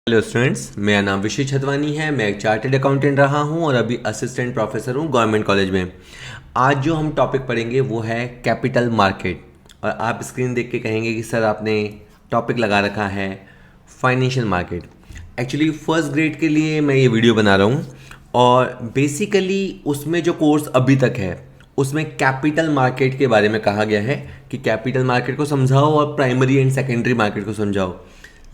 Hello students, मेरा नाम विशु छतवानी है। मैं एक चार्टर्ड अकाउंटेंट रहा हूं और अभी असिस्टेंट प्रोफेसर हूं गवर्नमेंट कॉलेज में। आज जो हम टॉपिक पढ़ेंगे वो है कैपिटल मार्केट। और आप स्क्रीन देख के कहेंगे कि सर आपने टॉपिक लगा रखा है financial market. Actually first grade के लिए मैं ये वीडियो बना रहा हूँ और बेसिकली उसमें जो कोर्स अभी तक है उसमें कैपिटल मार्केट के बारे में कहा गया है कि कैपिटल मार्केट को समझाओ और प्राइमरी एंड सेकेंडरी मार्केट को समझाओ।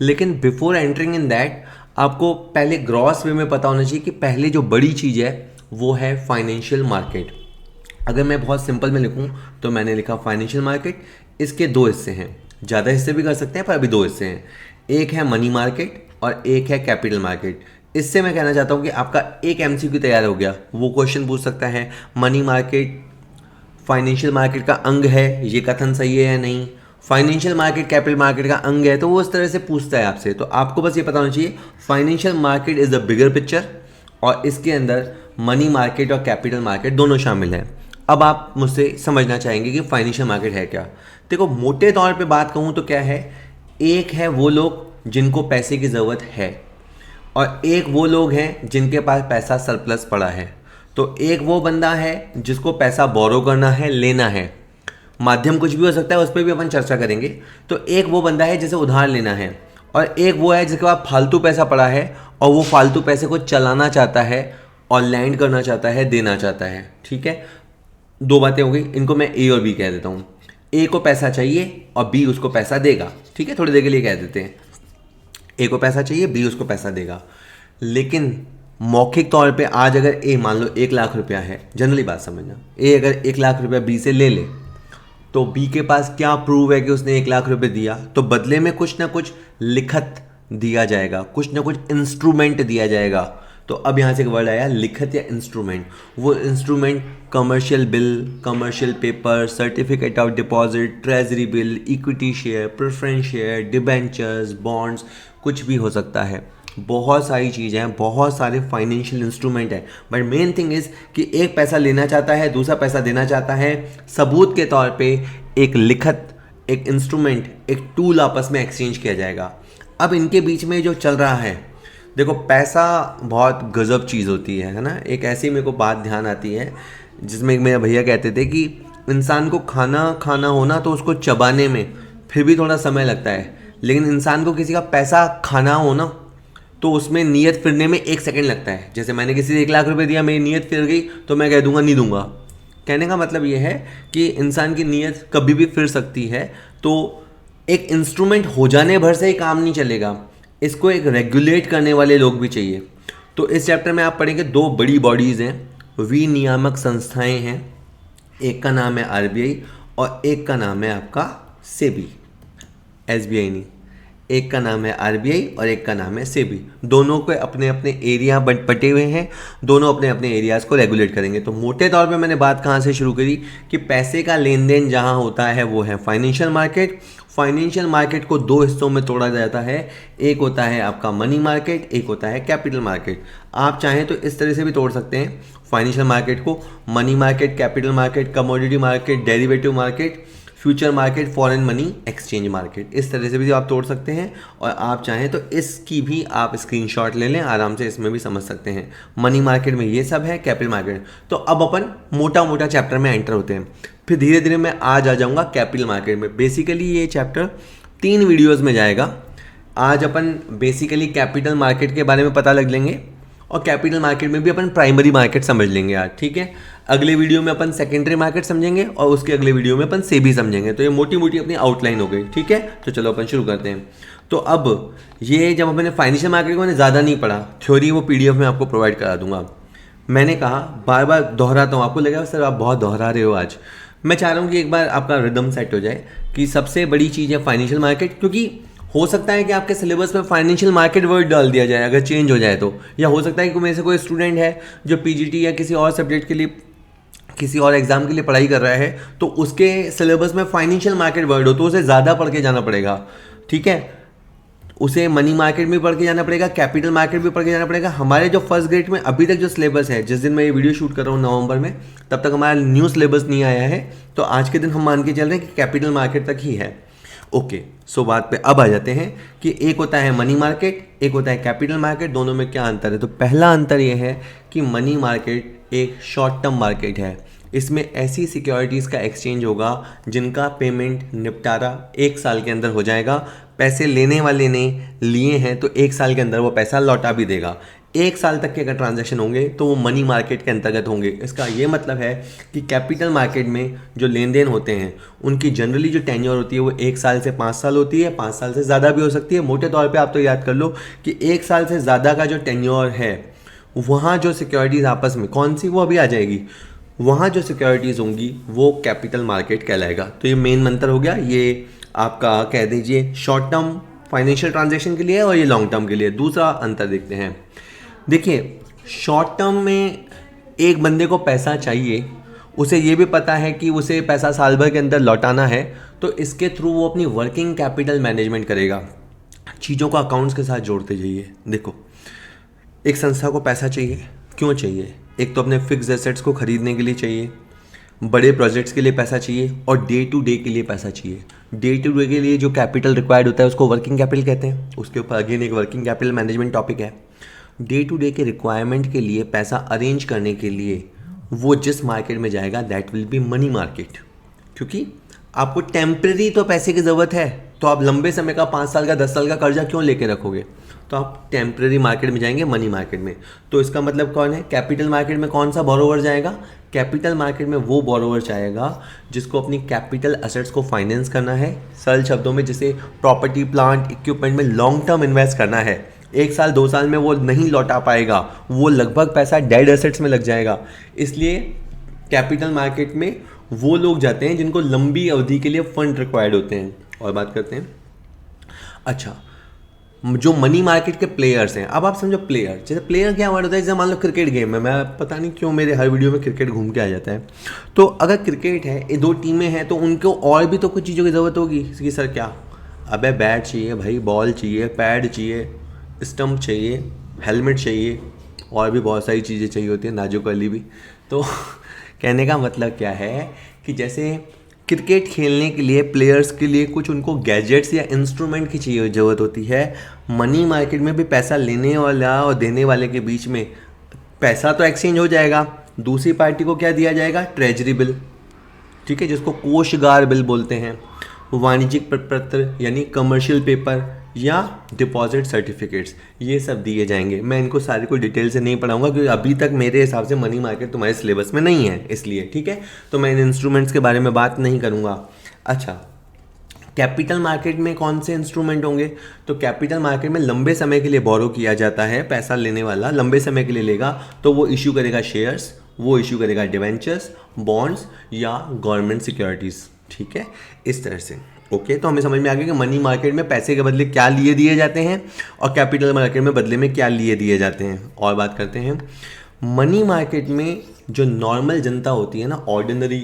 लेकिन बिफोर एंटरिंग इन दैट आपको पहले ग्रॉस वे में पता होना चाहिए कि पहले जो बड़ी चीज़ है वो है फाइनेंशियल मार्केट। अगर मैं बहुत सिंपल में लिखूं तो मैंने लिखा फाइनेंशियल मार्केट। इसके दो हिस्से हैं, ज़्यादा हिस्से भी कर सकते हैं पर अभी दो हिस्से हैं। एक है मनी मार्केट और एक है कैपिटल मार्केट। इससे मैं कहना चाहता हूँ कि आपका एक एमसीक्यू तैयार हो गया। वो क्वेश्चन पूछ सकता है मनी मार्केट फाइनेंशियल मार्केट का अंग है, ये कथन सही है या नहीं। फाइनेंशियल मार्केट कैपिटल मार्केट का अंग है, तो वो उस तरह से पूछता है आपसे। तो आपको बस ये पता होना चाहिए financial market is the bigger picture और इसके अंदर मनी मार्केट और कैपिटल मार्केट दोनों शामिल हैं। अब आप मुझसे समझना चाहेंगे कि फाइनेंशियल मार्केट है क्या। देखो, मोटे तौर पे बात कहूँ तो क्या है, एक है वो लोग जिनको पैसे की ज़रूरत है और एक वो लोग हैं जिनके पास पैसा सरप्लस पड़ा है। तो एक वो बंदा है जिसको पैसा बोरो करना है, लेना है, माध्यम कुछ भी हो सकता है, उस पर भी अपन चर्चा करेंगे। तो एक वो बंदा है जिसे उधार लेना है और एक वो है जिसके पास फालतू पैसा पड़ा है और वो फालतू पैसे को चलाना चाहता है और लैंड करना चाहता है, देना चाहता है। ठीक है, दो बातें हो गई। इनको मैं ए और बी कह देता हूँ। ए को पैसा चाहिए और बी उसको पैसा देगा। ठीक है, थोड़ी देर के लिए कह देते हैं ए को पैसा चाहिए, बी उसको पैसा देगा। लेकिन मौखिक तौर पे आज अगर ए मान लो 1 लाख रुपया है, जनरली बात समझना, ए अगर 1 लाख रुपया बी से ले ले तो बी के पास क्या प्रूव है कि उसने 1 लाख रुपए दिया? तो बदले में कुछ ना कुछ लिखत दिया जाएगा, कुछ ना कुछ इंस्ट्रूमेंट दिया जाएगा। तो अब यहाँ से एक वर्ड आया लिखत या इंस्ट्रूमेंट। वो instrument commercial bill, commercial paper, certificate of deposit, treasury bill, equity share, preference share, debentures, bonds, कुछ भी हो सकता है। बहुत सारी चीज़ें हैं, बहुत सारे फाइनेंशियल इंस्ट्रूमेंट हैं। बट मेन थिंग इज़ कि एक पैसा लेना चाहता है, दूसरा पैसा देना चाहता है। सबूत के तौर पे एक लिखत, एक इंस्ट्रूमेंट, एक टूल आपस में एक्सचेंज किया जाएगा। अब इनके बीच में जो चल रहा है, देखो पैसा बहुत गजब चीज़ होती है ना। एक ऐसी मेरे को बात ध्यान आती है जिसमें एक मेरे भैया कहते थे कि इंसान को खाना खाना होना तो उसको चबाने में फिर भी थोड़ा समय लगता है, लेकिन इंसान को किसी का पैसा खाना हो ना तो उसमें नीयत फिरने में 1 सेकंड लगता है। जैसे मैंने किसी से 1 लाख रुपए दिया, मेरी नीयत फिर गई तो मैं कह दूंगा नहीं दूंगा। कहने का मतलब ये है कि इंसान की नीयत कभी भी फिर सकती है। तो एक इंस्ट्रूमेंट हो जाने भर से ही काम नहीं चलेगा, इसको एक रेगुलेट करने वाले लोग भी चाहिए। तो इस चैप्टर में आप पढ़ेंगे दो बड़ी बॉडीज़ हैं, विनियामक संस्थाएं हैं। एक का नाम है आरबीआई और एक का नाम है आपका सेबी, एसबीआई नहीं। एक का नाम है आरबीआई और एक का नाम है सेबी। दोनों के अपने अपने एरिया बटे हुए हैं, दोनों अपने अपने एरियाज़ को रेगुलेट करेंगे। तो मोटे तौर पे मैंने बात कहाँ से शुरू करी कि पैसे का लेन देन जहाँ होता है वो है फाइनेंशियल मार्केट। फाइनेंशियल मार्केट को दो हिस्सों में तोड़ा जाता है, एक होता है आपका मनी मार्केट, एक होता है कैपिटल मार्केट। आप चाहें तो इस तरह से भी तोड़ सकते हैं फाइनेंशियल मार्केट को, money market, capital market, commodity market, derivative market, future market, foreign money exchange market. इस तरह से भी आप तोड़ सकते हैं और आप चाहें तो इसकी भी आप स्क्रीनशॉट ले लें, आराम से इसमें भी समझ सकते हैं। मनी मार्केट में ये सब है, कैपिटल मार्केट। तो अब अपन मोटा मोटा चैप्टर में एंटर होते हैं, फिर धीरे धीरे मैं आज आ जाऊँगा कैपिटल मार्केट में। बेसिकली ये चैप्टर 3 वीडियोज़ में जाएगा। आज अपन बेसिकली कैपिटल मार्केट के बारे में पता लग लेंगे और कैपिटल मार्केट में भी अपन प्राइमरी मार्केट समझ लेंगे आज। ठीक है, अगले वीडियो में अपन सेकेंडरी मार्केट समझेंगे और उसके अगले वीडियो में अपन सेबी समझेंगे। तो ये मोटी मोटी अपनी आउटलाइन हो गई। ठीक है, तो चलो अपन शुरू करते हैं। तो अब ये जब अपने फाइनेंशियल मार्केट को मैंने ज़्यादा नहीं पढ़ा, थ्योरी वो पीडीएफ में आपको प्रोवाइड करा दूंगा। मैंने कहा बार बार दोहराता हूँ, आपको लगेगा सर आप बहुत दोहरा रहे हो आज। मैं चाह रहा हूँ कि एक बार आपका रिदम सेट हो जाए कि सबसे बड़ी चीज़ है फाइनेंशियल मार्केट। क्योंकि हो सकता है कि आपके सिलेबस में फाइनेंशियल मार्केट वर्ड डाल दिया जाए अगर चेंज हो जाए तो, या हो सकता है कि मेरे से कोई स्टूडेंट है जो पीजीटी या किसी और सब्जेक्ट के लिए, किसी और एग्जाम के लिए पढ़ाई कर रहा है, तो उसके सिलेबस में फाइनेंशियल मार्केट वर्ड हो तो उसे ज़्यादा पढ़ के जाना पड़ेगा। ठीक है, उसे मनी मार्केट में पढ़ के जाना पड़ेगा, कैपिटल मार्केट भी पढ़ के जाना पड़ेगा। हमारे जो फर्स्ट ग्रेड में अभी तक जो सिलेबस है, जिस दिन मैं ये वीडियो शूट कर रहा हूँ नवंबर में, तब तक हमारा न्यू सिलेबस नहीं आया है। तो आज के दिन हम मान के चल रहे हैं कि कैपिटल मार्केट तक ही है। ओके, सो बात पे अब आ जाते हैं कि एक होता है मनी मार्केट, एक होता है कैपिटल मार्केट, दोनों में क्या अंतर है। तो पहला अंतर यह है कि मनी मार्केट एक शॉर्ट टर्म मार्केट है। इसमें ऐसी सिक्योरिटीज़ का एक्सचेंज होगा जिनका पेमेंट निपटारा 1 साल के अंदर हो जाएगा। पैसे लेने वाले ने लिए हैं तो 1 साल के अंदर वो पैसा लौटा भी देगा। 1 साल तक के अगर ट्रांजैक्शन होंगे तो वो मनी मार्केट के अंतर्गत होंगे। इसका ये मतलब है कि कैपिटल मार्केट में जो लेन देन होते हैं उनकी जनरली जो टेन्योर होती है वो 1 साल से 5 साल होती है, 5 साल से ज़्यादा भी हो सकती है। मोटे तौर पे आप तो याद कर लो कि 1 साल से ज़्यादा का जो टेन्योर है वहाँ जो सिक्योरिटीज़ आपस में कौन सी वो अभी आ जाएगी, वहाँ जो सिक्योरिटीज़ होंगी वो कैपिटल मार्केट कहलाएगा। तो ये मेन मंत्र हो गया, ये आपका कह दीजिए शॉर्ट टर्म फाइनेंशियल ट्रांजैक्शन के लिए और ये लॉन्ग टर्म के लिए। दूसरा अंतर देखते हैं। देखिए, शॉर्ट टर्म में एक बंदे को पैसा चाहिए, उसे ये भी पता है कि उसे पैसा साल भर के अंदर लौटाना है, तो इसके थ्रू वो अपनी वर्किंग कैपिटल मैनेजमेंट करेगा। चीज़ों को अकाउंट्स के साथ जोड़ते जाइए। देखो, एक संस्था को पैसा चाहिए, क्यों चाहिए? एक तो अपने फिक्स एसेट्स को खरीदने के लिए चाहिए, बड़े प्रोजेक्ट्स के लिए पैसा चाहिए और डे टू डे के लिए पैसा चाहिए। डे टू डे के लिए जो कैपिटल रिक्वायर्ड होता है उसको वर्किंग कैपिटल कहते हैं। उसके ऊपर अगेन एक वर्किंग कैपिटल मैनेजमेंट टॉपिक है। डे टू डे के रिक्वायरमेंट के लिए पैसा अरेंज करने के लिए वो जिस मार्केट में जाएगा that will be money market. क्योंकि आपको टेम्परेरी तो पैसे की ज़रूरत है, तो आप लंबे समय का 5 साल का 10 साल का कर्जा क्यों लेके रखोगे? तो आप टेम्परेरी मार्केट में जाएंगे, मनी मार्केट में। तो इसका मतलब कौन है? कैपिटल मार्केट में कौन सा बोरोवर जाएगा? कैपिटल मार्केट में वो बोरोवर जाएगा जिसको अपनी कैपिटल असेट्स को फाइनेंस करना है। सरल शब्दों में जिसे प्रॉपर्टी प्लांट इक्विपमेंट में लॉन्ग टर्म इन्वेस्ट करना है। 1 साल 2 साल में वो नहीं लौटा पाएगा, वो लगभग पैसा डेड एसेट्स में लग जाएगा। इसलिए कैपिटल मार्केट में वो लोग जाते हैं जिनको लंबी अवधि के लिए फंड रिक्वायर्ड होते हैं। और बात करते हैं, अच्छा, जो मनी मार्केट के प्लेयर्स हैं। अब आप समझो प्लेयर, जैसे प्लेयर क्या वर्ड होता है? जैसे मान लो क्रिकेट गेम है, मैं पता नहीं क्यों मेरे हर वीडियो में क्रिकेट घूम के आ जाता है। तो अगर क्रिकेट है, ये 2 टीमें हैं, तो उनको और भी तो कुछ चीज़ों की ज़रूरत होगी कि सर क्या, अबे बैट चाहिए भाई, बॉल चाहिए, पैड चाहिए, स्टंप चाहिए, हेलमेट चाहिए, और भी बहुत सारी चीज़ें चाहिए होती हैं, नाजुक वाली भी। तो कहने का मतलब क्या है कि जैसे क्रिकेट खेलने के लिए प्लेयर्स के लिए कुछ उनको गैजेट्स या इंस्ट्रूमेंट की चाहिए ज़रूरत होती है। मनी मार्केट में भी पैसा लेने वाला और देने वाले के बीच में पैसा तो एक्सचेंज हो जाएगा, दूसरी पार्टी को क्या दिया जाएगा? ट्रेजरी बिल, ठीक है, जिसको कोषगार बिल बोलते हैं। वाणिज्यिक प्रपत्र यानी कमर्शियल पेपर या डिपॉजिट सर्टिफिकेट्स, ये सब दिए जाएंगे। मैं इनको सारे को डिटेल से नहीं पढ़ाऊंगा क्योंकि अभी तक मेरे हिसाब से मनी मार्केट तुम्हारे सिलेबस में नहीं है, इसलिए ठीक है। तो मैं इन इंस्ट्रूमेंट्स के बारे में बात नहीं करूंगा। अच्छा, कैपिटल मार्केट में कौन से इंस्ट्रूमेंट होंगे? तो कैपिटल मार्केट में लंबे समय के लिए बोरो किया जाता है। पैसा लेने वाला लंबे समय के लिए लेगा तो वो इश्यू करेगा शेयर्स, वो इश्यू करेगा डिवेंचर्स, बॉन्ड्स या गवर्नमेंट सिक्योरिटीज़, ठीक है, इस तरह से। ओके, तो हमें समझ में आ गया कि मनी मार्केट में पैसे के बदले क्या लिए दिए जाते हैं और कैपिटल मार्केट में बदले में क्या लिए दिए जाते हैं। और बात करते हैं, मनी मार्केट में जो नॉर्मल जनता होती है ना, ऑर्डिनरी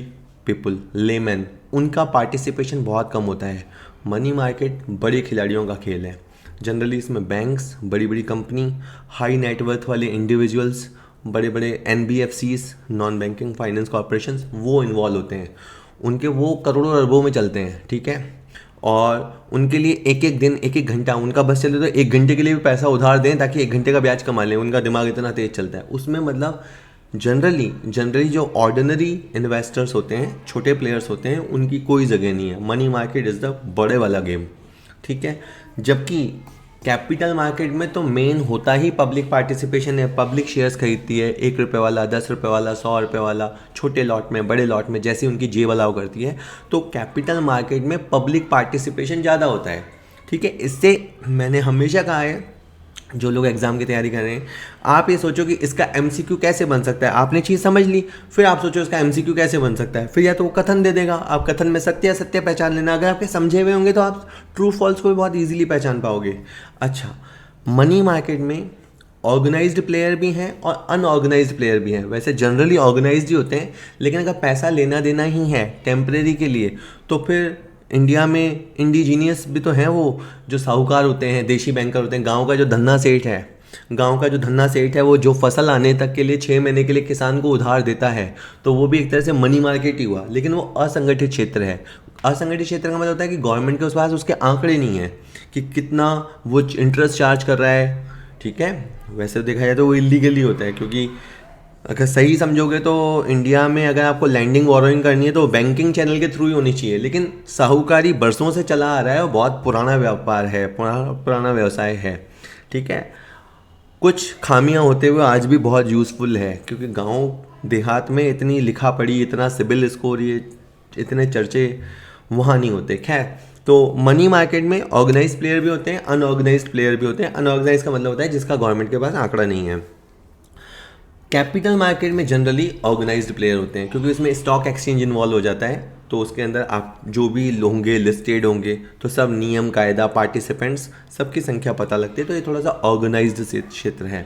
पीपल, लेमैन, उनका पार्टिसिपेशन बहुत कम होता है। मनी मार्केट बड़े खिलाड़ियों का खेल है। जनरली इसमें बैंक्स, बड़ी बड़ी कंपनी, हाई नेटवर्थ वाले इंडिविजुअल्स, बड़े बड़े NBFCs, non banking finance corporations, वो इन्वॉल्व होते हैं। उनके वो करोड़ों अरबों में चलते हैं, ठीक है। और उनके लिए एक एक दिन, एक एक घंटा उनका बस चले तो 1 घंटे के लिए भी पैसा उधार दें ताकि 1 घंटे का ब्याज कमा लें। उनका दिमाग इतना तेज चलता है उसमें। मतलब जनरली जो ऑर्डिनरी इन्वेस्टर्स होते हैं, छोटे प्लेयर्स होते हैं, उनकी कोई जगह नहीं है। मनी मार्केट इज़ द बड़े वाला गेम, ठीक है। जबकि कैपिटल मार्केट में तो मेन होता ही पब्लिक पार्टिसिपेशन है। पब्लिक शेयर्स खरीदती है, 1 रुपये वाला, 10 रुपये वाला, 100 रुपये वाला, छोटे लॉट में, बड़े लॉट में, जैसी उनकी जेब अलाउ करती है। तो कैपिटल मार्केट में पब्लिक पार्टिसिपेशन ज़्यादा होता है, ठीक है। इससे मैंने हमेशा कहा है, जो लोग एग्जाम की तैयारी कर रहे हैं, आप ये सोचो कि इसका MCQ कैसे बन सकता है। आपने चीज़ समझ ली, फिर आप सोचो इसका MCQ कैसे बन सकता है। फिर या तो वो कथन दे देगा, आप कथन में सत्य या सत्य पहचान लेना। अगर आपके समझे हुए होंगे तो आप ट्रू फॉल्स को भी बहुत ईजिली पहचान पाओगे। अच्छा, मनी मार्केट में ऑर्गेनाइज्ड प्लेयर भी हैं और अनऑर्गेनाइज्ड प्लेयर भी हैं। वैसे जनरली ऑर्गेनाइज्ड ही होते हैं, लेकिन अगर पैसा लेना देना ही है टेम्परेरी के लिए, तो फिर इंडिया में इंडिजीनियस भी तो हैं, वो जो साहूकार होते हैं, देशी बैंकर होते हैं। गांव का जो धन्ना सेठ है, वो जो फसल आने तक के लिए 6 महीने के लिए किसान को उधार देता है, तो वो भी एक तरह से मनी मार्केट ही हुआ, लेकिन वो असंगठित क्षेत्र है। असंगठित क्षेत्र का मतलब होता है कि गवर्नमेंट के पास उसके आंकड़े नहीं है कि कितना वो इंटरेस्ट चार्ज कर रहा है, ठीक है। वैसे देखा जाए तो वो इलीगली होता है, क्योंकि अगर सही समझोगे तो इंडिया में अगर आपको लैंडिंग बोरोइंग करनी है तो बैंकिंग चैनल के थ्रू ही होनी चाहिए, लेकिन साहूकारी बरसों से चला आ रहा है और बहुत पुराना व्यापार है, पुराना व्यवसाय है, ठीक है। कुछ खामियां होते हुए आज भी बहुत यूज़फुल है, क्योंकि गांव देहात में इतनी लिखा पढ़ी, इतना सिबिल स्कोर, ये इतने चर्चे वहाँ नहीं होते। खैर, तो मनी मार्केट में ऑर्गेनाइज प्लेयर भी होते हैं, अनऑर्गेनाइज प्लेयर भी होते हैं। अनऑर्गेनाइज का मतलब होता है जिसका गवर्नमेंट के पास आंकड़ा नहीं है। कैपिटल मार्केट में जनरली ऑर्गेनाइज्ड प्लेयर होते हैं, क्योंकि इसमें स्टॉक एक्सचेंज इन्वॉल्व हो जाता है, तो उसके अंदर आप जो भी होंगे लिस्टेड होंगे तो सब नियम कायदा, पार्टिसिपेंट्स, सबकी संख्या पता लगती है, तो ये थोड़ा सा ऑर्गेनाइज्ड क्षेत्र है।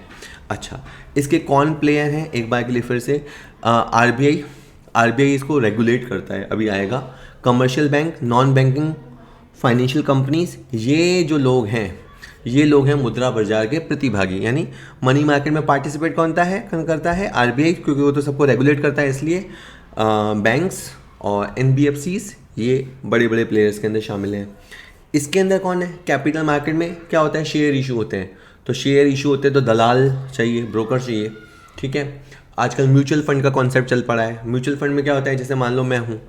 अच्छा, इसके कौन प्लेयर हैं एक बार के लिए फिर से, आरबीआई इसको रेगुलेट करता है, अभी आएगा। Commercial bank, non banking financial companies, ये जो लोग हैं ये लोग हैं मुद्रा बाजार के प्रतिभागी, यानी मनी मार्केट में पार्टिसिपेट कौन करता है आरबीआई, क्योंकि वो तो सबको रेगुलेट करता है, इसलिए बैंक्स और एनबीएफसीज ये बड़े बड़े प्लेयर्स के अंदर शामिल हैं। इसके अंदर कौन है, कैपिटल मार्केट में क्या होता है, शेयर इशू होते हैं, तो शेयर इशू होते हैं तो दलाल चाहिए, ब्रोकर चाहिए, ठीक है। आजकल म्यूचुअल फंड का कॉन्सेप्ट चल पड़ा है। म्यूचुअल फंड में क्या होता है, जैसे मान लो मैं हूँ,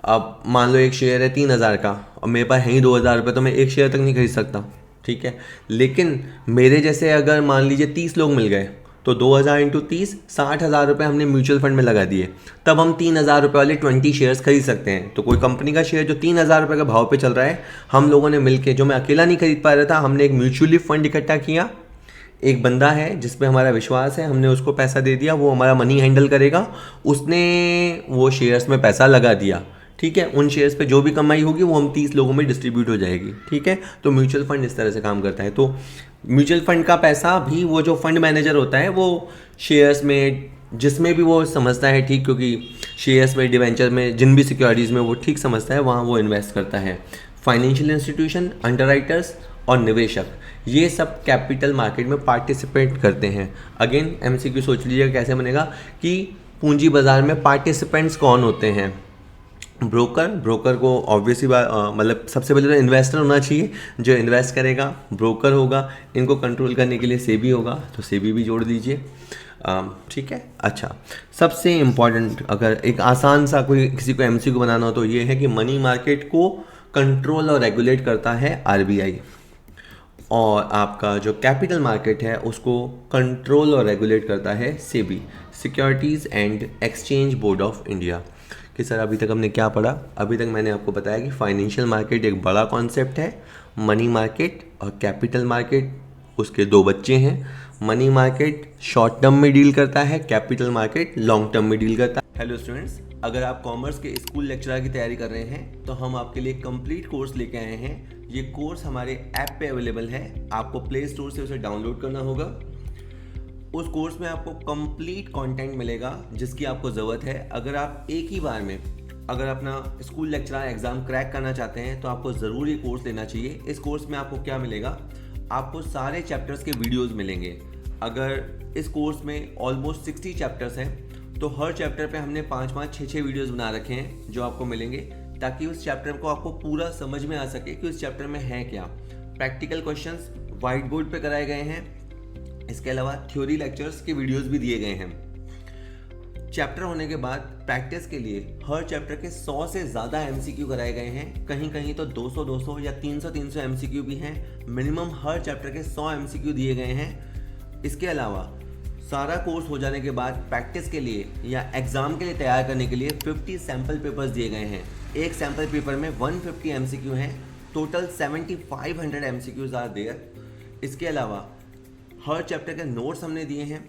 अब मान लो एक शेयर है 3,000 का और मेरे पास है ही 2,000 रुपये, तो मैं एक शेयर तक नहीं खरीद सकता, ठीक है। लेकिन मेरे जैसे अगर मान लीजिए 30 लोग मिल गए तो 2,000 इंटू 30, 60,000 रुपये हमने म्यूचुअल फंड में लगा दिए, तब हम 3,000 रुपये वाले 20 शेयर्स खरीद सकते हैं। तो कोई कंपनी का शेयर जो 3,000 रुपये का भाव पे चल रहा है, हम लोगों ने मिलकर, जो मैं अकेला नहीं खरीद पा रहा था, हमने एक म्यूचुअली फंड इकट्ठा किया, एक बंदा है जिस पे हमारा विश्वास है, हमने उसको पैसा दे दिया, वो हमारा मनी हैंडल करेगा, उसने वो शेयर्स में पैसा लगा दिया, ठीक है। उन शेयर्स पे जो भी कमाई होगी वो हम 30 लोगों में डिस्ट्रीब्यूट हो जाएगी, ठीक है। तो म्यूचुअल फंड इस तरह से काम करता है। तो म्यूचुअल फंड का पैसा भी वो जो फंड मैनेजर होता है वो शेयर्स में, जिसमें भी वो समझता है ठीक, क्योंकि शेयर्स में, डिवेंचर में, जिन भी सिक्योरिटीज़ में वो ठीक समझता है, वहाँ वो इन्वेस्ट करता है। फाइनेंशियल इंस्टीट्यूशन, अंडरराइटर्स और निवेशक, ये सब कैपिटल मार्केट में पार्टिसिपेट करते हैं। अगेन एमसीक्यू सोच लीजिएगा कैसे बनेगा कि पूंजी बाजार में पार्टिसिपेंट्स कौन होते हैं। ब्रोकर को ऑब्वियसली बात, मतलब सबसे पहले तो इन्वेस्टर होना चाहिए जो इन्वेस्ट करेगा, ब्रोकर होगा, इनको कंट्रोल करने के लिए सेबी होगा, तो सेबी भी जोड़ दीजिए, ठीक है। अच्छा, सबसे इम्पॉर्टेंट अगर एक आसान सा कोई किसी को एमसीक्यू बनाना हो तो ये है कि मनी मार्केट को कंट्रोल और रेगुलेट करता है आरबीआई, और आपका जो कैपिटल मार्केट है उसको कंट्रोल और रेगुलेट करता है SEBI, securities and exchange board of India. कि सर अभी तक हमने क्या पढ़ा, अभी तक मैंने आपको बताया कि फाइनेंशियल मार्केट एक बड़ा कॉन्सेप्ट है, मनी मार्केट और कैपिटल मार्केट उसके दो बच्चे हैं। मनी मार्केट शॉर्ट टर्म में डील करता है, कैपिटल मार्केट लॉन्ग टर्म में डील करता है। हेलो स्टूडेंट्स, अगर आप कॉमर्स के स्कूल लेक्चरर की तैयारी कर रहे हैं तो हम आपके लिए कंप्लीट कोर्स लेके आए हैं। ये कोर्स हमारे ऐप पे अवेलेबल है, आपको प्ले स्टोर से उसे डाउनलोड करना होगा। उस कोर्स में आपको कंप्लीट कंटेंट मिलेगा जिसकी आपको ज़रूरत है। अगर आप एक ही बार में अगर अपना स्कूल लेक्चरर एग्ज़ाम क्रैक करना चाहते हैं तो आपको ज़रूर ये कोर्स लेना चाहिए। इस कोर्स में आपको क्या मिलेगा, आपको सारे चैप्टर्स के वीडियोज़ मिलेंगे। अगर इस कोर्स में ऑलमोस्ट 60 चैप्टर्स हैं तो हर चैप्टर पे हमने 5-5, 6-6 वीडियोज़ बना रखे हैं जो आपको मिलेंगे, ताकि उस चैप्टर को आपको पूरा समझ में आ सके कि उस चैप्टर में है क्या। प्रैक्टिकल क्वेश्चंस वाइट बोर्ड पे कराए गए हैं, इसके अलावा थ्योरी लेक्चर्स के वीडियोस भी दिए गए हैं। चैप्टर होने के बाद प्रैक्टिस के लिए हर चैप्टर के 100 से ज़्यादा एमसीक्यू कराए गए हैं, कहीं कहीं तो 200 या 300 एमसीक्यू भी हैं। मिनिमम हर चैप्टर के 100 एमसीक्यू दिए गए हैं। इसके अलावा सारा कोर्स हो जाने के बाद प्रैक्टिस के लिए या एग्ज़ाम के लिए तैयार करने के लिए 50 सैम्पल पेपर्स दिए गए हैं। एक सैम्पल पेपर में 150 एमसीक्यू हैं, टोटल 7500 एमसीक्यूज आर देयर। इसके अलावा हर चैप्टर के नोट्स हमने दिए हैं।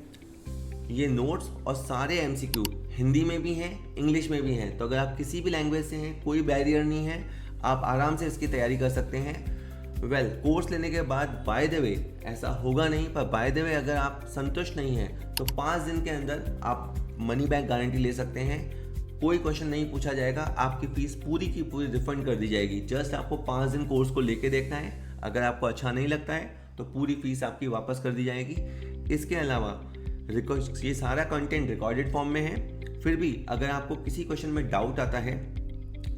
ये नोट्स और सारे एमसीक्यू हिंदी में भी हैं, इंग्लिश में भी हैं, तो अगर आप किसी भी लैंग्वेज से हैं कोई बैरियर नहीं है, आप आराम से इसकी तैयारी कर सकते हैं। कोर्स लेने के बाद बाय द वे, ऐसा होगा नहीं पर बाय द वे अगर आप संतुष्ट नहीं हैं तो 5 दिन के अंदर आप मनी बैक गारंटी ले सकते हैं। कोई क्वेश्चन नहीं पूछा जाएगा, आपकी फीस पूरी की पूरी रिफंड कर दी जाएगी। जस्ट आपको 5 दिन कोर्स को लेके देखना है, अगर आपको अच्छा नहीं लगता है तो पूरी फीस आपकी वापस कर दी जाएगी। इसके अलावा ये सारा कंटेंट रिकॉर्डेड फॉर्म में है। फिर भी अगर आपको किसी क्वेश्चन में डाउट आता है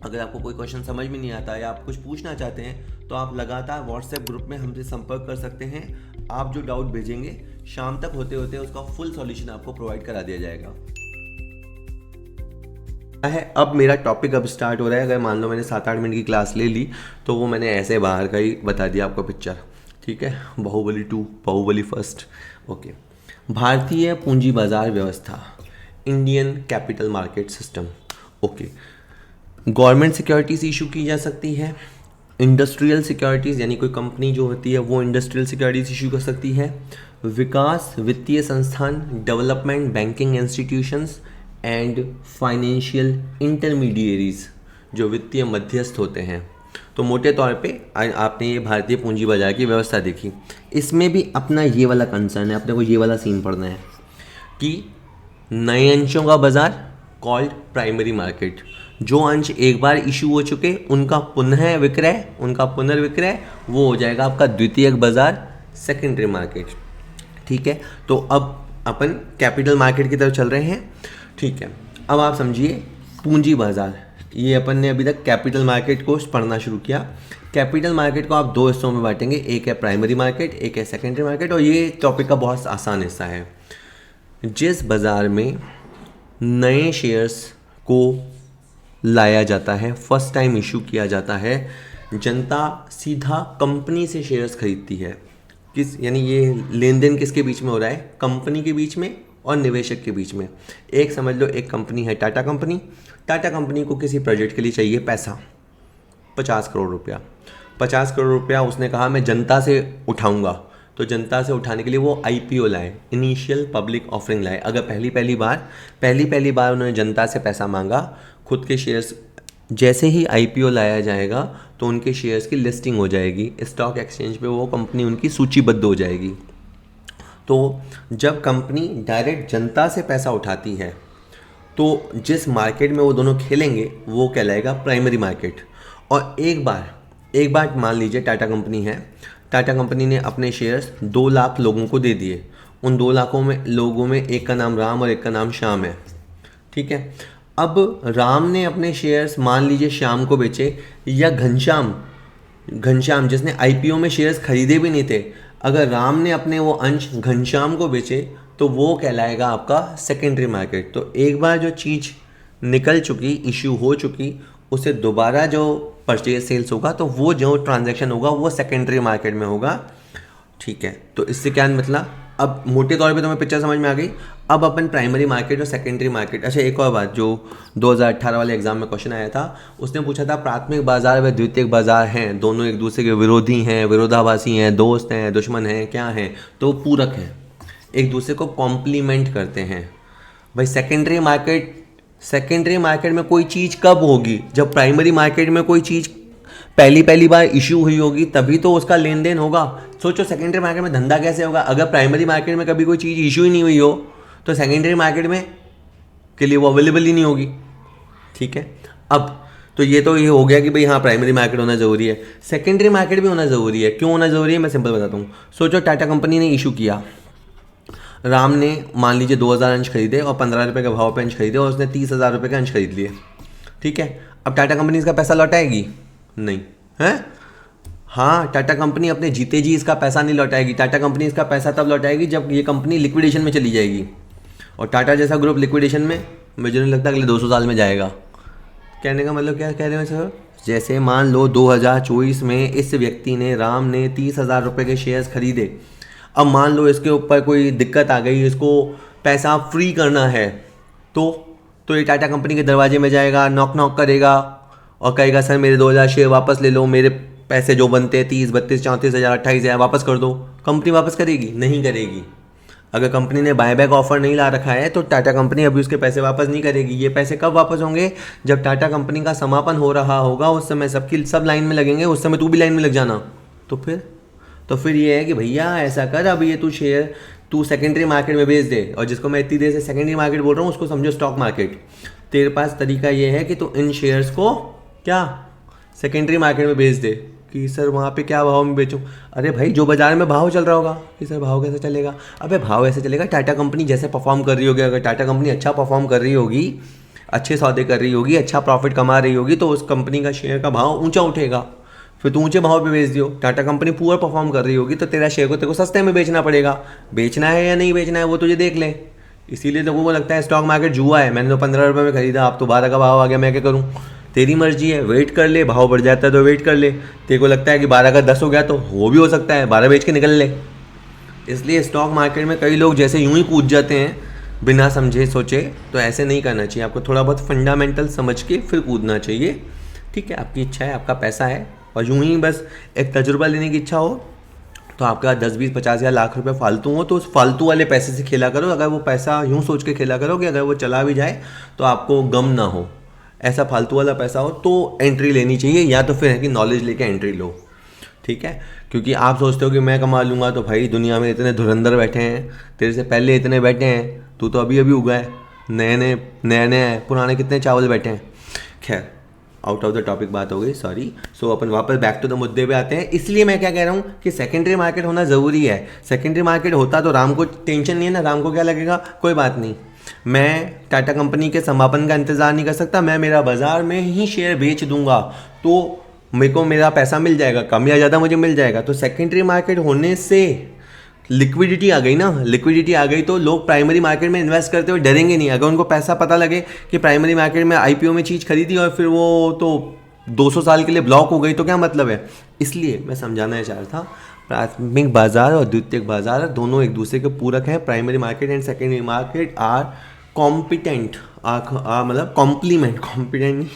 अगर आपको कोई क्वेश्चन समझ में नहीं आता या आप कुछ पूछना चाहते हैं तो आप लगातार व्हाट्सएप ग्रुप में हमसे संपर्क कर सकते हैं। आप जो डाउट भेजेंगे शाम तक होते होते उसका फुल सॉल्यूशन आपको प्रोवाइड करा दिया जाएगा। है अब मेरा टॉपिक अब स्टार्ट हो रहा है। अगर मान लो मैंने 7-8 मिनट की क्लास ले ली तो वो मैंने ऐसे बाहर का ही बता दिया आपको पिक्चर, ठीक है। Baahubali 2, Baahubali first, okay. भारतीय पूंजी बाजार व्यवस्था, Indian capital market system, okay. Government securities issue की जा सकती है, इंडस्ट्रियल सिक्योरिटीज़ यानी कोई कंपनी जो होती है वो इंडस्ट्रियल सिक्योरिटीज़ इशू कर सकती है, विकास वित्तीय संस्थान, development banking institutions and financial intermediaries जो वित्तीय मध्यस्थ होते हैं। तो मोटे तौर पे आपने ये भारतीय पूंजी बाजार की व्यवस्था देखी। इसमें भी अपना ये वाला कंसर्न है, अपने को ये वाला सीन पढ़ना है कि नए अंशों का बाजार कॉल्ड प्राइमरी मार्केट, जो अंश एक बार इशू हो चुके उनका पुनः विक्रय, उनका पुनर्विक्रय वो हो जाएगा आपका द्वितीयक बाजार, सेकेंडरी मार्केट, ठीक है। तो अब अपन कैपिटल मार्केट की तरफ चल रहे हैं, ठीक है। अब आप समझिए पूंजी बाजार, ये अपन ने अभी तक कैपिटल मार्केट को पढ़ना शुरू किया। कैपिटल मार्केट को आप 2 हिस्सों में बांटेंगे, एक है प्राइमरी मार्केट, एक है सेकेंडरी मार्केट। और ये टॉपिक का बहुत आसान हिस्सा है। जिस बाजार में नए शेयर्स को लाया जाता है, फर्स्ट टाइम इशू किया जाता है, जनता सीधा कंपनी से शेयर्स खरीदती है। किस यानी ये लेन देन किसके बीच में हो रहा है? कंपनी के बीच में और निवेशक के बीच में। एक समझ लो, एक कंपनी है टाटा कंपनी। टाटा कंपनी को किसी प्रोजेक्ट के लिए चाहिए पैसा, 50 करोड़ रुपया। 50 करोड़ रुपया उसने कहा मैं जनता से उठाऊंगा, तो जनता से उठाने के लिए वो IPO लाए, इनिशियल पब्लिक ऑफरिंग लाए। अगर पहली पहली बार उन्होंने जनता से पैसा मांगा, खुद के शेयर्स जैसे ही IPO लाया जाएगा तो उनके शेयर्स की लिस्टिंग हो जाएगी, स्टॉक एक्सचेंज पे वो कंपनी उनकी सूचीबद्ध हो जाएगी। तो जब कंपनी डायरेक्ट जनता से पैसा उठाती है तो जिस मार्केट में वो दोनों खेलेंगे वो कहलाएगा प्राइमरी मार्केट। और एक बार मान लीजिए टाटा कंपनी है, टाटा कंपनी ने अपने शेयर्स 2 लाख लोगों को दे दिए। उन 2 लाखों में लोगों में एक का नाम राम और एक का नाम श्याम है, ठीक है। अब राम ने अपने शेयर्स मान लीजिए श्याम को बेचे, या घनश्याम जिसने IPO में शेयर्स खरीदे भी नहीं थे, अगर राम ने अपने वो अंश घनश्याम को बेचे तो वो कहलाएगा आपका सेकेंडरी मार्केट। तो एक बार जो चीज़ निकल चुकी, इश्यू हो चुकी, उसे दोबारा जो परचेज सेल्स होगा तो वो जो ट्रांजैक्शन होगा वो सेकेंडरी मार्केट में होगा, ठीक है। तो इससे क्या मतलब, अब मोटे तौर पे तुम्हें पिक्चर समझ में आ गई। अब अपन प्राइमरी मार्केट और सेकेंडरी मार्केट। अच्छा, एक और बात, जो 2018 वाले एग्जाम में क्वेश्चन आया था, उसने पूछा था प्राथमिक बाजार व द्वितीयक बाजार हैं, दोनों एक दूसरे के विरोधी हैं, विरोधाभासी हैं, दोस्त हैं, दुश्मन हैं, क्या हैं? तो पूरक हैं, एक दूसरे को कॉम्प्लीमेंट करते हैं। भाई सेकेंडरी मार्केट में कोई चीज़ कब होगी? जब प्राइमरी मार्केट में कोई चीज़ पहली बार इश्यू हुई होगी तभी तो उसका लेन देन होगा। सोचो सेकेंडरी मार्केट में धंधा कैसे होगा? अगर प्राइमरी मार्केट में कभी कोई चीज़ इशू ही नहीं हुई हो तो सेकेंडरी मार्केट में के लिए वो अवेलेबल ही नहीं होगी, ठीक है। अब तो ये हो गया कि भाई हाँ प्राइमरी मार्केट होना ज़रूरी है, सेकेंडरी मार्केट भी होना ज़रूरी है। क्यों होना ज़रूरी है? मैं सिंपल बताता हूँ। सोचो टाटा कंपनी ने इशू किया, राम ने मान लीजिए 2000 अंश खरीदे और 15 रुपये के भाव पे अंश खरीदे और उसने 30,000 रुपये के अंश खरीद लिए, ठीक है। अब टाटा कंपनी इसका पैसा लौटाएगी? नहीं है। हाँ, टाटा कंपनी अपने जीते जी इसका पैसा नहीं लौटाएगी। टाटा कंपनी इसका पैसा तब लौटाएगी जब ये कंपनी लिक्विडेशन में चली जाएगी। और टाटा जैसा ग्रुप लिक्विडेशन में मुझे नहीं लगता अगले 200 साल में जाएगा। कहने का मतलब क्या कह रहे हैं सर? जैसे मान लो 2024 में इस व्यक्ति ने, राम ने 30,000 रुपये के शेयर्स खरीदे। अब मान लो इसके ऊपर कोई दिक्कत आ गई, इसको पैसा फ्री करना है, तो ये टाटा कंपनी के दरवाजे में जाएगा, नॉक करेगा और कहेगा सर मेरे 2,000 शेयर वापस ले लो, मेरे पैसे जो बनते हैं 30, 32, 34,000, 28,000 वापस कर दो। कंपनी वापस करेगी? नहीं करेगी। अगर कंपनी ने बायबैक ऑफर नहीं ला रखा है तो टाटा कंपनी अभी उसके पैसे वापस नहीं करेगी। ये पैसे कब वापस होंगे? जब टाटा कंपनी का समापन हो रहा होगा, उस समय सब लाइन में लगेंगे, उस समय तू भी लाइन में लग जाना। तो फिर ये है कि भैया ऐसा कर, अब ये तू सेकेंडरी मार्केट में बेच दे। और जिसको मैं इतनी देर से सेकेंडरी मार्केट बोल रहा हूँ उसको समझो स्टॉक मार्केट। तेरे पास तरीका ये है कि तू इन शेयर्स को क्या सेकेंडरी मार्केट में बेच दे कि सर वहाँ पे क्या भाव में बेचूं। अरे भाई जो बाजार में भाव चल रहा होगा कि सर भाव कैसे चलेगा? अबे भाव ऐसे चलेगा, टाटा कंपनी जैसे परफॉर्म कर रही होगी। अगर टाटा कंपनी अच्छा परफॉर्म कर रही होगी, अच्छे सौदे कर रही होगी, अच्छा प्रॉफिट कमा रही होगी, तो उस कंपनी का शेयर का भाव ऊंचा उठेगा, फिर तू ऊंचे भाव पे बेच दियो। टाटा कंपनी पुअर परफॉर्म कर रही होगी तो तेरा शेयर को तेरे को सस्ते में बेचना पड़ेगा। बेचना है या नहीं बेचना है वो तुझे देख ले। इसीलिए लोगों को लगता है स्टॉक मार्केट जुआ है, मैंने तो 15 रुपये में खरीदा, अब तो 12 का भाव आ गया, मैं क्या करूँ। तेरी मर्जी है, वेट कर ले, भाव बढ़ जाता है तो वेट कर ले। तेरे को लगता है कि 12 का 10 हो गया तो वो भी हो सकता है, 12 बेच के निकल ले। इसलिए स्टॉक मार्केट में कई लोग जैसे यूं ही कूद जाते हैं बिना समझे सोचे, तो ऐसे नहीं करना चाहिए। आपको थोड़ा बहुत फंडामेंटल समझ के फिर कूदना चाहिए। ठीक है, आपकी इच्छा है, आपका पैसा है, और यूं ही बस एक तजुर्बा लेने की इच्छा हो तो आपका 10, 20, 50 या लाख रुपए फालतू हो तो उस फालतू वाले पैसे से खेला करो। अगर वो पैसा यूं सोच के खेला करो कि अगर वो चला भी जाए तो आपको गम ना हो, ऐसा फालतू वाला पैसा हो तो एंट्री लेनी चाहिए, या तो फिर है कि नॉलेज लेके एंट्री लो। ठीक है, क्योंकि आप सोचते हो कि मैं कमा लूँगा, तो भाई दुनिया में इतने धुरंधर बैठे हैं, तेरे से पहले इतने बैठे हैं, तू तो अभी अभी उगा है, नए नए हैं, पुराने कितने चावल बैठे हैं। खैर, आउट ऑफ द टॉपिक बात हो गई, सॉरी। सो अपन वापस बैक टू द मुद्दे पे आते हैं। इसलिए मैं क्या कह रहा हूँ कि सेकेंडरी मार्केट होना ज़रूरी है। सेकेंडरी मार्केट होता तो राम को टेंशन नहीं है ना, राम को क्या लगेगा, कोई बात नहीं, मैं टाटा कंपनी के समापन का इंतज़ार नहीं कर सकता, मैं मेरा बाज़ार में ही शेयर बेच दूंगा तो मेरे को मेरा पैसा मिल जाएगा, कम या ज़्यादा मुझे मिल जाएगा। तो सेकेंडरी मार्केट होने से लिक्विडिटी आ गई ना, लिक्विडिटी आ गई तो लोग प्राइमरी मार्केट में इन्वेस्ट करते हुए डरेंगे नहीं। अगर उनको पैसा पता लगे कि प्राइमरी मार्केट में आईपीओ में चीज़ खरीदी और फिर वो तो 200 साल के लिए ब्लॉक हो गई तो क्या मतलब है। इसलिए मैं समझाना चाह रहा था, प्राथमिक बाजार और द्वितीयक बाजार दोनों एक दूसरे के पूरक हैं। Primary market and secondary market are competent, मतलब कॉम्प्लीमेंट, कॉम्पिटेंट नहीं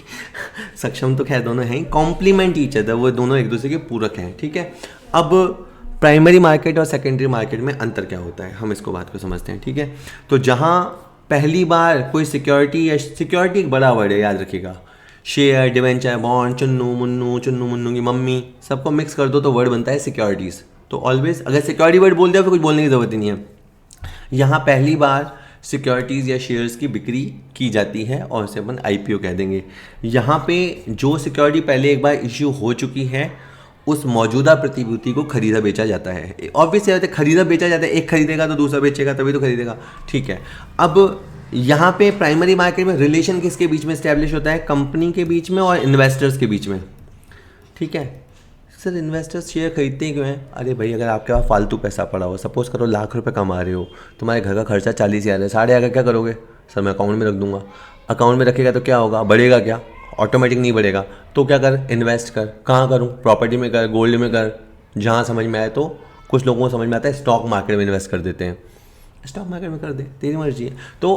सक्षम तो खैर दोनों हैं, कॉम्प्लीमेंट ईच अदर, वो दोनों एक दूसरे के पूरक हैं। ठीक है, अब प्राइमरी मार्केट और सेकेंडरी मार्केट में अंतर क्या होता है, हम इसको बात को समझते हैं। ठीक है, तो जहाँ पहली बार कोई सिक्योरिटी, या सिक्योरिटी एक बड़ा वर्ड है, याद रखिएगा, share, debenture, bond, Chunnu Munnu की मम्मी, सबको मिक्स कर दो तो वर्ड बनता है सिक्योरिटीज़। तो ऑलवेज अगर सिक्योरिटी वर्ड बोल दिया फिर कुछ बोलने की ज़रूरत ही नहीं है। यहाँ पहली बार सिक्योरिटीज़ या शेयर्स की बिक्री की जाती है और उसे अपन आईपीओ कह देंगे। यहाँ पे जो सिक्योरिटी पहले एक बार इश्यू हो चुकी है उस मौजूदा प्रतिभूति को खरीदा बेचा जाता है। ऑब्वियस बात है, खरीदा बेचा जाता है, एक खरीदेगा तो दूसरा बेचेगा तभी तो खरीदेगा। ठीक है, अब यहाँ पे प्राइमरी मार्केट में रिलेशन किसके बीच में इस्टेब्लिश होता है, कंपनी के बीच में और इन्वेस्टर्स के बीच में। ठीक है, सर इन्वेस्टर्स शेयर खरीदते क्यों हैं, अरे भाई अगर आपके पास फालतू पैसा पड़ा हो, सपोज करो लाख रुपए कमा रहे हो, तुम्हारे घर का खर्चा 40,000 है, 8,500 क्या करोगे, सर मैं अकाउंट में रख दूंगा। अकाउंट में रखेगा तो क्या होगा, बढ़ेगा क्या, ऑटोमेटिक नहीं बढ़ेगा। तो क्या कर, इन्वेस्ट कर। कहाँ करूँ, प्रॉपर्टी में कर, गोल्ड में कर, जहाँ समझ में आए। तो कुछ लोगों को समझ में आता है स्टॉक मार्केट में इन्वेस्ट कर देते हैं, स्टॉक मार्केट में कर दे, तेरी मर्जी है। तो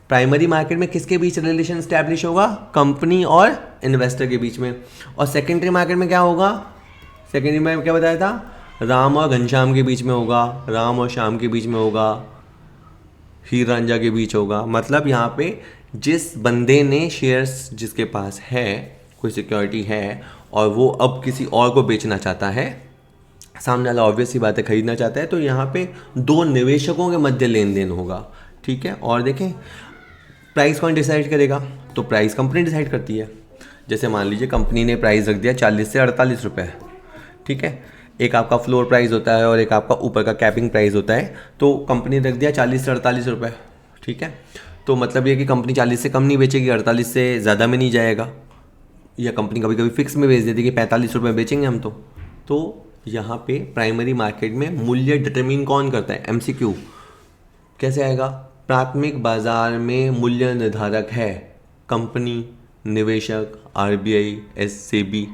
प्राइमरी मार्केट में किसके बीच रिलेशन स्टैब्लिश होगा, कंपनी और इन्वेस्टर के बीच में। और सेकेंडरी मार्केट में क्या होगा, सेकेंडरी में क्या बताया था, राम और घनश्याम के बीच में होगा, राम और श्याम के बीच में होगा, हीर रांझा के बीच होगा। मतलब यहाँ पे जिस बंदे ने शेयर्स, जिसके पास है कोई सिक्योरिटी है और वो अब किसी और को बेचना चाहता है, सामने वाला ऑब्वियस सी बात है खरीदना चाहता है, तो यहाँ पे दो निवेशकों के मध्य लेन देन होगा। ठीक है, और देखें प्राइस कौन डिसाइड करेगा, तो प्राइस कंपनी डिसाइड करती है। जैसे मान लीजिए कंपनी ने प्राइस रख दिया 40 से 48 रुपये। ठीक है, एक आपका फ्लोर प्राइस होता है और एक आपका ऊपर का कैपिंग प्राइस होता है। तो कंपनी रख दिया 40 से 48 रुपये। ठीक है, तो मतलब ये कि कंपनी 40 से कम नहीं बेचेगी, 48 से ज़्यादा में नहीं जाएगा, या कंपनी कभी कभी फिक्स में बेच देती है कि 45 रुपये बेचेंगे हम। तो यहाँ पे प्राइमरी मार्केट में मूल्य डिटरमिन कौन करता है, एमसीक्यू कैसे आएगा, प्राथमिक बाजार में मूल्य निर्धारक है कंपनी, निवेशक, आरबीआई, एससेबी।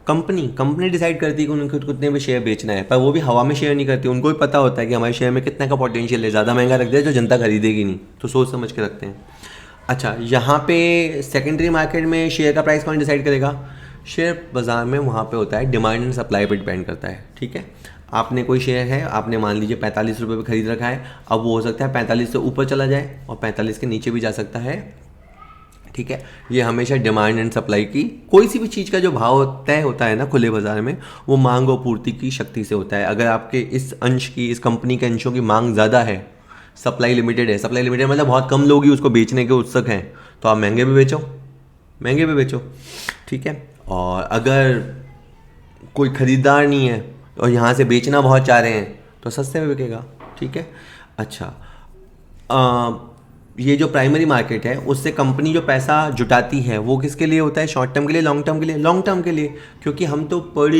कंपनी डिसाइड करती है कि उनको कितने में शेयर बेचना है, पर वो भी हवा में शेयर नहीं करती, उनको भी पता होता है कि हमारे शेयर में कितने का पोटेंशियल है, ज़्यादा महंगा रख दिया जो जनता खरीदेगी नहीं, तो सोच समझ के रखते हैं। अच्छा, यहाँ पे सेकेंडरी मार्केट में शेयर का प्राइस कौन डिसाइड करेगा, शेयर बाजार में वहाँ पे होता है डिमांड एंड सप्लाई पे डिपेंड करता है। ठीक है, आपने कोई शेयर है, आपने मान लीजिए 45 रुपये पे खरीद रखा है, अब वो हो सकता है 45 से ऊपर चला जाए और 45 के नीचे भी जा सकता है। ठीक है, ये हमेशा डिमांड एंड सप्लाई की, कोई सी भी चीज़ का जो भाव तय होता है ना खुले बाजार में, वो मांग और पूर्ति की शक्ति से होता है। अगर आपके इस अंश की, इस कंपनी के अंशों की मांग ज़्यादा है, सप्लाई लिमिटेड है, सप्लाई लिमिटेड मतलब बहुत कम लोग ही उसको बेचने के उत्सुक हैं, तो आप महंगे भी बेचो। ठीक है, और अगर कोई ख़रीदार नहीं है और यहाँ से बेचना बहुत चाह रहे हैं तो सस्ते में बिकेगा। ठीक है, अच्छा ये जो प्राइमरी मार्केट है उससे कंपनी जो पैसा जुटाती है वो किसके लिए होता है, शॉर्ट टर्म के लिए, लॉन्ग टर्म के लिए, लॉन्ग टर्म के लिए। क्योंकि हम तो पढ़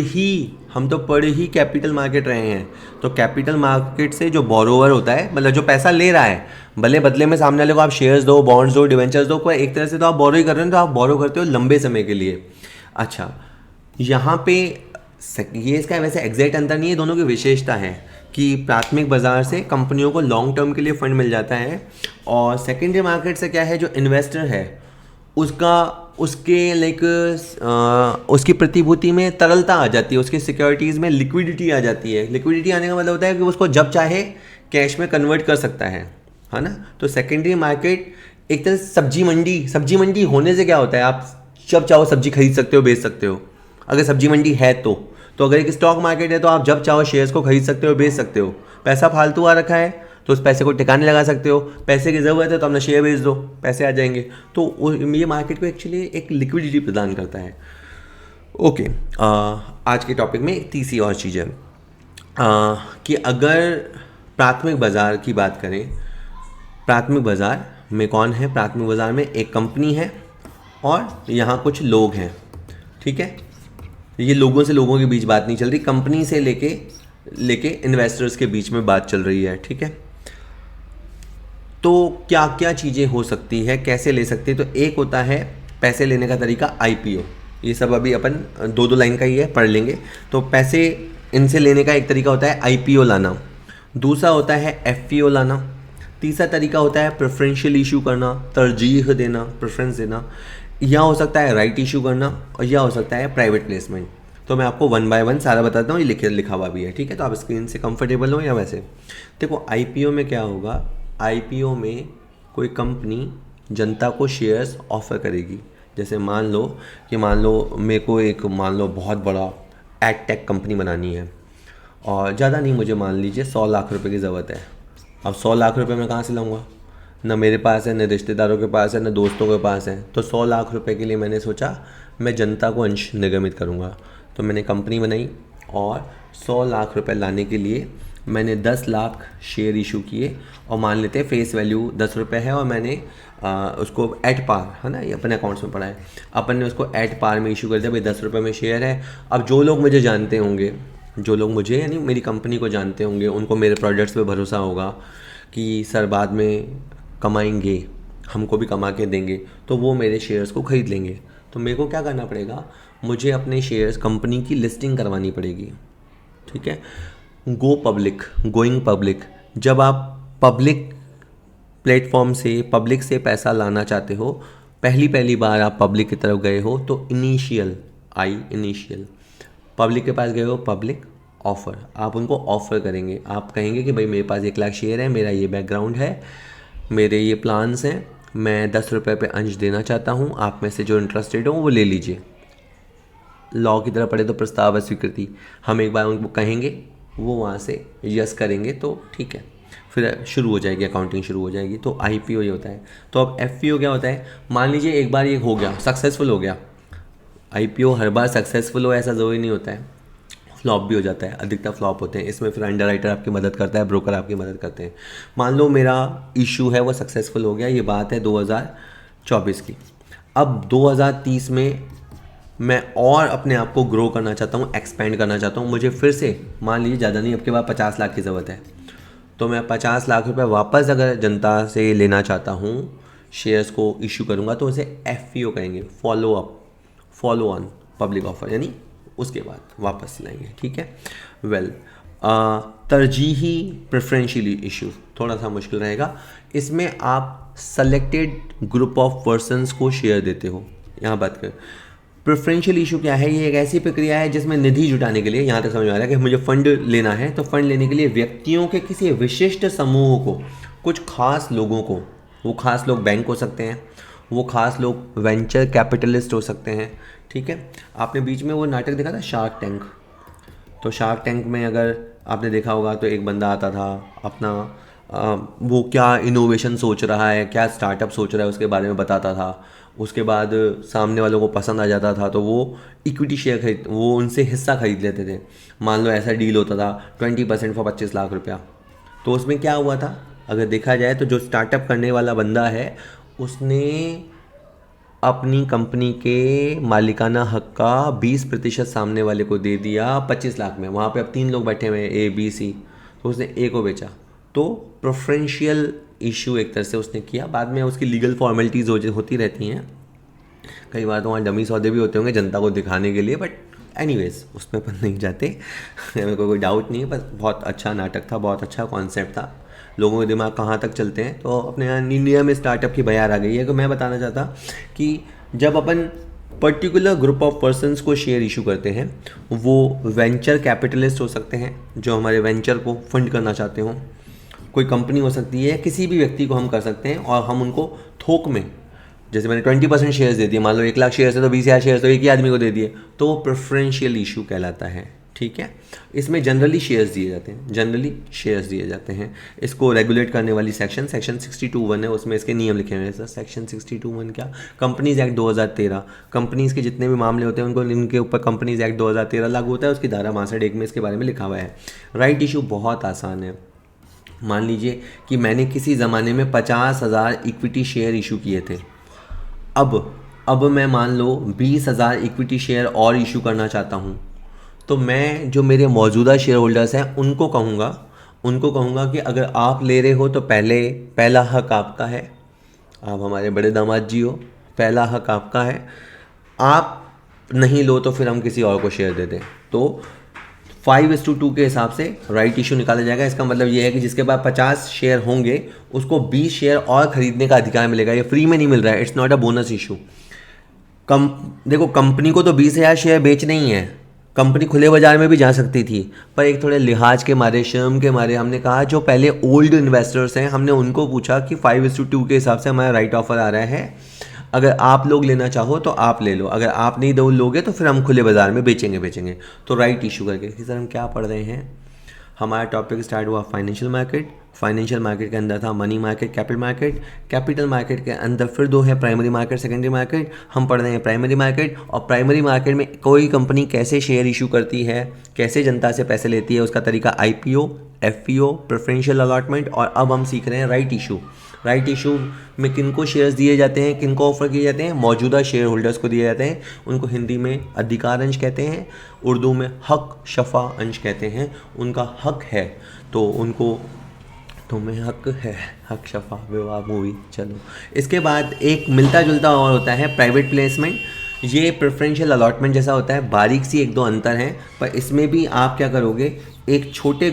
ही कैपिटल मार्केट रहे हैं। तो कैपिटल मार्केट से जो बोरोवर होता है, मतलब जो पैसा ले रहा है, भले बदले में सामने वाले को आप शेयर्स दो, बॉन्ड्स दो, डिवेंचर्स दो, कोई एक तरह से तो आप बोरो ही कर रहे हो, तो आप बोरो करते हो लंबे समय के लिए। अच्छा, यहाँ पे ये इसका वैसे एग्जैक्ट अंतर नहीं है, दोनों की विशेषता है कि प्राथमिक बाजार से कंपनियों को लॉन्ग टर्म के लिए फंड मिल जाता है, और सेकेंडरी मार्केट से क्या है, जो इन्वेस्टर है उसकी प्रतिभूति में तरलता आ जाती है, उसकी सिक्योरिटीज़ में लिक्विडिटी आ जाती है। लिक्विडिटी आने का मतलब होता है कि उसको जब चाहे कैश में कन्वर्ट कर सकता है ना। तो सेकेंडरी मार्केट एक तरह से सब्जी मंडी होने से क्या होता है, आप जब चाहो सब्जी खरीद सकते हो, बेच सकते हो, अगर सब्जी मंडी है तो अगर एक स्टॉक मार्केट है तो आप जब चाहो शेयर्स को खरीद सकते हो, बेच सकते हो। पैसा फालतू आ रखा है तो उस पैसे को टिकाने लगा सकते हो, पैसे की ज़रूरत है तो अपना शेयर बेच दो, पैसे आ जाएंगे। तो ये मार्केट को एक्चुअली एक लिक्विडिटी प्रदान करता है। ओके, आज के टॉपिक में तीसरी और चीज़ है कि अगर प्राथमिक बाज़ार की बात करें, प्राथमिक बाज़ार में कौन है, प्राथमिक बाज़ार में एक कंपनी है और यहाँ कुछ लोग हैं, ठीक है। ये लोगों से लोगों के बीच बात नहीं चल रही, कंपनी से लेके इन्वेस्टर्स के बीच में बात चल रही है, ठीक है। तो क्या क्या चीज़ें हो सकती है, कैसे ले सकते हैं, तो एक होता है पैसे लेने का तरीका आईपीओ। ये सब अभी अपन दो लाइन का ही है, पढ़ लेंगे। तो पैसे इनसे लेने का एक तरीका होता है आईपीओ लाना, दूसरा होता है एफपीओ लाना, तीसरा तरीका होता है प्रेफरेंशियल इशू करना, तरजीह देना, प्रेफरेंस देना, या हो सकता है राइट इशू करना, और या हो सकता है प्राइवेट प्लेसमेंट। तो मैं आपको वन बाय वन सारा बताता हूँ, ये लिखा हुआ भी है, ठीक है। तो आप स्क्रीन से कंफर्टेबल हो या वैसे। देखो आईपीओ में क्या होगा, आईपीओ में कोई कंपनी जनता को शेयर्स ऑफर करेगी। जैसे मान लो मेरे को मान लो बहुत बड़ा एड टेक कंपनी बनानी है, और ज़्यादा नहीं, मुझे मान लीजिए 100 लाख रुपए की ज़रूरत है। अब 100 लाख रुपए मैं कहाँ से लाऊंगा, ना मेरे पास है, ना रिश्तेदारों के पास है, ना दोस्तों के पास है। तो 100 लाख रुपए के लिए मैंने सोचा मैं जनता को अंश निर्गमित करूँगा। तो मैंने कंपनी बनाई और 100 लाख रुपए लाने के लिए मैंने 10 लाख शेयर इशू किए, और मान लेते हैं फेस वैल्यू 10 रुपये है, और मैंने उसको एट पार, है ना, ये अपने अकाउंट्स में पड़ा है, अपन ने उसको एट पार में इशू कर दिया। भाई 10 रुपये में शेयर है। अब जो लोग मुझे जानते होंगे, जो लोग मुझे यानी मेरी कंपनी को जानते होंगे, उनको मेरे प्रोडक्ट्स पे भरोसा होगा कि सर बाद में कमाएंगे, हमको भी कमा के देंगे, तो वो मेरे शेयर्स को ख़रीद लेंगे। तो मेरे को क्या करना पड़ेगा, मुझे अपने शेयर्स कंपनी की लिस्टिंग करवानी पड़ेगी, ठीक है। गोइंग पब्लिक, जब आप पब्लिक प्लेटफॉर्म से, पब्लिक से पैसा लाना चाहते हो, पहली बार आप पब्लिक की तरफ गए हो, तो इनिशियल पब्लिक के पास गए हो, पब्लिक ऑफ़र, आप उनको ऑफ़र करेंगे। आप कहेंगे कि भाई मेरे पास 1 लाख शेयर है, मेरा ये बैकग्राउंड है, मेरे ये प्लान्स हैं, मैं 10 रुपये पे अंश देना चाहता हूँ, आप में से जो इंटरेस्टेड हो वो ले लीजिए। लॉ की तरह पढ़े तो प्रस्ताव स्वीकृति, हम एक बार उनको कहेंगे, वो वहाँ से यस करेंगे तो ठीक है, फिर शुरू हो जाएगी, अकाउंटिंग शुरू हो जाएगी। तो आईपीओ ये होता है। तो अब एफपीओ क्या होता है, मान लीजिए एक बार ये हो गया, सक्सेसफुल हो गया। आईपीओ हर बार सक्सेसफुल हो ऐसा ज़रूरी नहीं होता है, फ्लॉप भी हो जाता है, अधिकतर फ्लॉप होते हैं। इसमें फिर अंडरराइटर आपकी मदद करता है, ब्रोकर आपकी मदद करते हैं। मान लो मेरा इशू है वो सक्सेसफुल हो गया, ये बात है 2024 की। अब 2030 में मैं और अपने आप को ग्रो करना चाहता हूँ, एक्सपेंड करना चाहता हूँ, मुझे फिर से मान लीजिए ज़्यादा नहीं, आपके पास 50 लाख की ज़रूरत है, तो मैं 50 लाख रुपए वापस अगर जनता से लेना चाहता हूँ, शेयर्स को इशू करूँगा, तो उसे एफपीओ कहेंगे, फॉलो ऑन पब्लिक ऑफर, यानी उसके बाद वापस लाएंगे, ठीक है। वेल, तरजीही प्रेफरेंशियली इशू थोड़ा सा मुश्किल रहेगा। इसमें आप सेलेक्टेड ग्रुप ऑफ पर्सनस को शेयर देते हो। यहाँ बात करें प्रेफरेंशियल इशू क्या है, ये एक ऐसी प्रक्रिया है जिसमें निधि जुटाने के लिए, यहाँ तक समझ में आ रहा है कि मुझे फंड लेना है, तो फंड लेने के लिए व्यक्तियों के किसी विशिष्ट समूह को, कुछ खास लोगों को, वो खास लोग बैंक हो सकते हैं, वो खास लोग वेंचर कैपिटलिस्ट हो सकते हैं, ठीक है। आपने बीच में वो नाटक देखा था शार्क टैंक, तो शार्क टैंक में अगर आपने देखा होगा तो एक बंदा आता था, अपना वो क्या इनोवेशन सोच रहा है, क्या स्टार्टअप सोच रहा है, उसके बारे में बताता था। उसके बाद सामने वालों को पसंद आ जाता था तो वो इक्विटी शेयर वो उनसे हिस्सा खरीद लेते थे। मान लो ऐसा डील होता था 20% फॉर 25 लाख रुपया। तो उसमें क्या हुआ था, अगर देखा जाए तो जो स्टार्टअप करने वाला बंदा है उसने अपनी कंपनी के मालिकाना हक का 20% सामने वाले को दे दिया 25 लाख में। वहाँ पे अब 3 लोग बैठे हुए हैं, ए बी सी, तो उसने ए को बेचा। तो प्रेफरेंशियल इशू एक तरह से उसने किया। बाद में उसकी लीगल फॉर्मेलिटीज़ होती रहती हैं, कई बार तो वहाँ डमी सौदे भी होते होंगे जनता को दिखाने के लिए, बट एनीवेज उसमें अपन नहीं जाते। मेरे को कोई डाउट नहीं है, बस बहुत अच्छा नाटक था, बहुत अच्छा कॉन्सेप्ट था। लोगों के दिमाग कहाँ तक चलते हैं। तो अपने यहाँ इंडिया में स्टार्टअप की बयार आ गई है। तो मैं बताना चाहता कि जब अपन पर्टिकुलर ग्रुप ऑफ पर्सनस को शेयर इशू करते हैं, वो वेंचर कैपिटलिस्ट हो सकते हैं जो हमारे वेंचर को फंड करना चाहते हों, कोई कंपनी हो सकती है, किसी भी व्यक्ति को हम कर सकते हैं, और हम उनको थोक में, जैसे मैंने 20% शेयर्स दे दिए, मान लो 1 लाख शेयर्स है तो 20,000 शेयर्स तो एक ही आदमी को दे दिए, तो वो प्रेफरेंशियल इशू कहलाता है। ठीक है, इसमें जनरली शेयर्स दिए जाते हैं, जनरली शेयर्स दिए जाते हैं। इसको रेगुलेट करने वाली सेक्शन 62(1) है, उसमें इसके नियम लिखे हुए हैं। सर सेक्शन 62(1) क्या? कंपनीज एक्ट 2013, कंपनीज के जितने भी मामले होते हैं उनको, इनके ऊपर कंपनीज एक्ट 2013 लागू होता है। उसकी धारा 62(1) में इसके बारे में लिखा हुआ है। राइट इशू बहुत आसान है। मान लीजिए कि मैंने किसी ज़माने में 50,000 इक्विटी शेयर इशू किए थे। अब मैं मान लो 20,000 इक्विटी शेयर और इशू करना चाहता हूँ, तो मैं जो मेरे मौजूदा शेयर होल्डर्स हैं उनको कहूँगा कि अगर आप ले रहे हो तो पहला हक आपका है, आप हमारे बड़े दामाद जी हो, पहला हक आपका है। आप नहीं लो तो फिर हम किसी और को शेयर दे दें। तो 5:2 के हिसाब से राइट इशू निकाला जाएगा। इसका मतलब ये है कि जिसके पास 50 शेयर होंगे उसको 20 शेयर और खरीदने का अधिकार मिलेगा। ये फ्री में नहीं मिल रहा है, it's not a bonus issue. देखो, कंपनी को तो 20,000 शेयर बेचने ही है, कंपनी खुले बाजार में भी जा सकती थी, पर एक थोड़े लिहाज के मारे, शर्म के मारे हमने कहा जो पहले ओल्ड इन्वेस्टर्स हैं, हमने उनको पूछा कि 5:2 के हिसाब से हमारा राइट ऑफर आ रहा है, अगर आप लोग लेना चाहो तो आप ले लो, अगर आप नहीं लोगे तो फिर हम खुले बाजार में बेचेंगे। तो राइट इशू करके सर हम क्या पढ़ रहे हैं? हमारा टॉपिक स्टार्ट हुआ फाइनेंशियल मार्केट, फाइनेंशियल मार्केट के अंदर था मनी मार्केट, कैपिटल मार्केट के अंदर फिर 2 है प्राइमरी मार्केट, सेकेंडरी मार्केट। हम पढ़ रहे हैं प्राइमरी मार्केट, और प्राइमरी मार्केट में कोई कंपनी कैसे शेयर इशू करती है, कैसे जनता से पैसे लेती है, उसका तरीका IPO, FPO, प्रेफरेंशियल अलॉटमेंट। और अब हम सीख रहे हैं राइट इशू। राइट इशू में किनको शेयर्स दिए जाते हैं, किनको ऑफर किए जाते हैं? मौजूदा शेयर होल्डर्स को दिए जाते हैं। उनको हिंदी में अधिकार अंश कहते हैं, उर्दू में हक शफा अंश कहते हैं। उनका हक है तो उनको, तुम्हें हक है, हक शफा विवाह मूवी। चलो, इसके बाद एक मिलता जुलता और होता है प्राइवेट प्लेसमेंट। ये प्रेफरेंशियल अलॉटमेंट जैसा होता है, बारीक सी 1-2 अंतर हैं, पर इसमें भी आप क्या करोगे, एक छोटे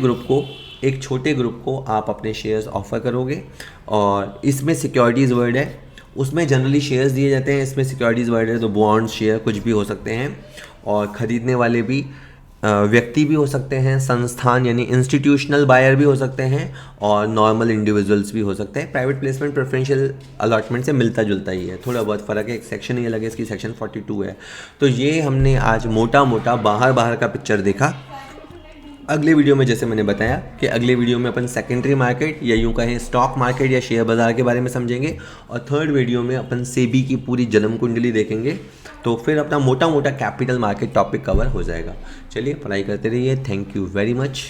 ग्रुप को आप अपने शेयर्स ऑफर करोगे, और इसमें सिक्योरिटीज़ वर्ड है, उसमें जनरली शेयर्स दिए जाते हैं, इसमें सिक्योरिटीज़ वर्ड है तो बॉन्ड्स, शेयर कुछ भी हो सकते हैं। और ख़रीदने वाले भी व्यक्ति भी हो सकते हैं, संस्थान यानी इंस्टीट्यूशनल बायर भी हो सकते हैं, और नॉर्मल इंडिविजुअल्स भी हो सकते हैं। प्राइवेट प्लेसमेंट प्रेफरेंशियल अलॉटमेंट से मिलता जुलता ही है, थोड़ा बहुत फ़र्क है, एक सेक्शन ही अलग है, इसकी सेक्शन 42 है। तो ये हमने आज मोटा बाहर का पिक्चर देखा। अगले वीडियो में जैसे मैंने बताया कि अगले वीडियो में अपन सेकेंडरी मार्केट या यूँ कहें स्टॉक मार्केट या शेयर बाज़ार के बारे में समझेंगे, और थर्ड वीडियो में अपन सेबी की पूरी जन्म कुंडली देखेंगे। तो फिर अपना मोटा कैपिटल मार्केट टॉपिक कवर हो जाएगा। चलिए, पढ़ाई करते रहिए। Thank you very much.